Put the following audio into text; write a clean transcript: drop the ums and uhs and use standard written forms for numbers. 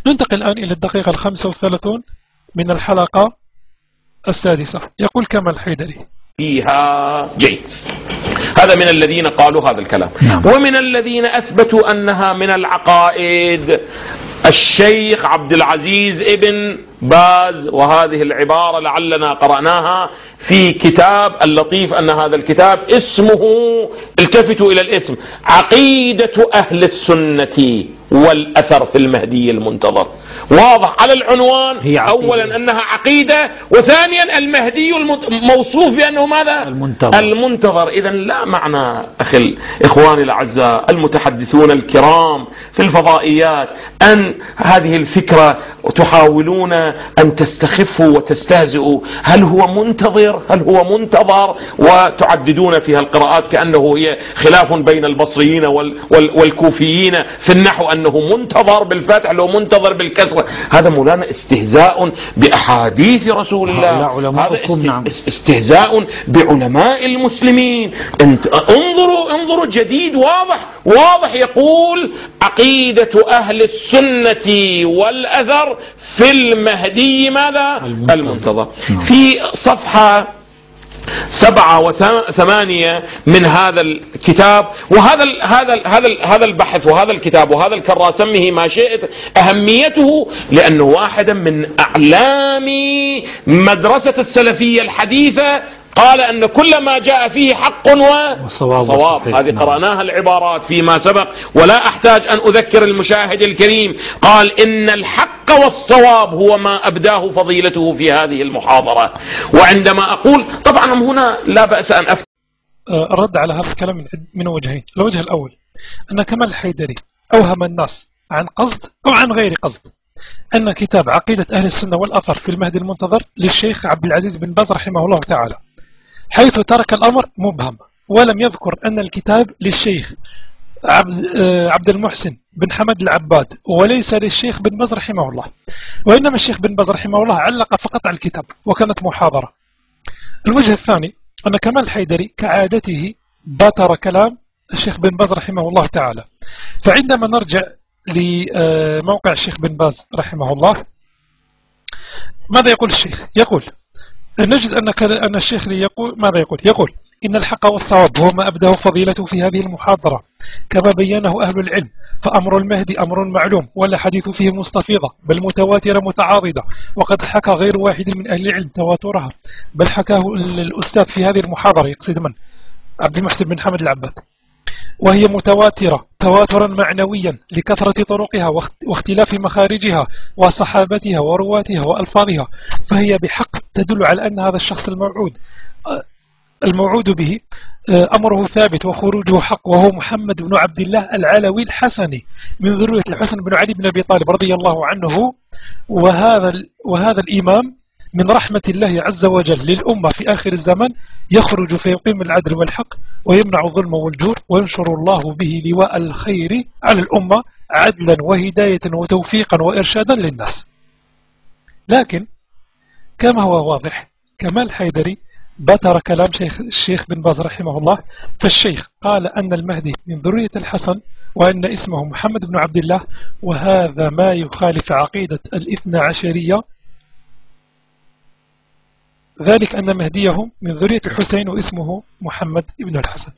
ننتقل الآن إلى الدقيقة 35 من الحلقة السادسة. يقول كمال الحيدري فيها جيد. هذا من الذين قالوا هذا الكلام. ومن الذين أثبتوا أنها من العقائد الشيخ عبد العزيز ابن باز، وهذه العبارة لعلنا قرأناها في كتاب اللطيف، أن هذا الكتاب اسمه، التفتوا إلى الاسم، عقيدة أهل السنة والأثر في المهدي المنتظر. واضح على العنوان أولا أنها عقيدة، وثانيا المهدي موصوف بأنه ماذا؟ المنتظر. إذن لا معنى إخواني الأعزاء المتحدثون الكرام في الفضائيات أن هذه الفكرة تحاولون أن تستخفوا وتستهزئوا. هل هو منتظر؟ هل هو منتظر؟ وتعددون فيها القراءات كأنه هي خلاف بين البصريين والكوفيين في النحو، أنه منتظر بالفتح لو منتظر بالكسر. هذا مولانا استهزاء بأحاديث رسول الله، هذا استهزاء بعلماء المسلمين. انظروا جديد واضح يقول عقيدة أهل السنة والأثر في المهدي ماذا؟ المنتظر. في صفحة 7 و8 من هذا الكتاب، وهذا البحث وهذا الكتاب وهذا الكراسة سميه ما شئت، أهميته لأنه واحدا من أعلام مدرسة السلفية الحديثة، قال أن كل ما جاء فيه حق وصواب. هذه قرأناها العبارات فيما سبق ولا أحتاج أن أذكر المشاهد الكريم. قال إن الحق والصواب هو ما أبداه فضيلته في هذه المحاضرة. وعندما أقول طبعا هنا لا بأس أن الرد على هذا الكلام من وجهين. الوجه الأول أن كمال الحيدري أوهم الناس عن قصد أو عن غير قصد أن كتاب عقيدة أهل السنة والأثر في المهدي المنتظر للشيخ عبد العزيز بن باز رحمه الله تعالى، حيث ترك الأمر مبهم ولم يذكر أن الكتاب للشيخ عبد المحسن بن حمد العباد وليس للشيخ بن باز رحمه الله، وإنما الشيخ بن باز رحمه الله علق فقط على الكتاب وكانت محاضرة. الوجه الثاني أن كمال الحيدري كعادته باتر كلام الشيخ بن باز رحمه الله تعالى. فعندما نرجع لموقع الشيخ بن باز رحمه الله، ماذا يقول الشيخ؟ يقول نجد أن الشيخ يقول ماذا يقول؟ يقول إن الحق والصواب هو ما أبداه فضيلته في هذه المحاضرة كما بينه أهل العلم، فأمر المهدي أمر معلوم ولا حديث فيه مستفيضة بل متواترة متعارضة، وقد حكى غير واحد من أهل العلم تواترها، بل حكاه الأستاذ في هذه المحاضرة، يقصد من؟ عبد المحسن بن حمد العباد، وهي متواترة تواترا معنويا لكثرة طرقها واختلاف مخارجها وصحابتها ورواتها وألفاظها، فهي بحق تدل على أن هذا الشخص الموعود به أمره ثابت وخروجه حق، وهو محمد بن عبد الله العلوي الحسني من ذرية الحسن بن علي بن أبي طالب رضي الله عنه. وهذا الإمام من رحمة الله عز وجل للأمة في آخر الزمان يخرج فيقيم العدل والحق ويمنع الظلم والجور، وينشر الله به لواء الخير على الأمة عدلا وهداية وتوفيقا وإرشادا للناس. لكن كما هو واضح كمال الحيدري باتر كلام الشيخ بن باز رحمه الله. فالشيخ قال أن المهدي من ذرية الحسن وأن اسمه محمد بن عبد الله، وهذا ما يخالف عقيدة الاثنى عشرية، ذلك أن مهديهم من ذرية الحسين واسمه محمد بن الحسن.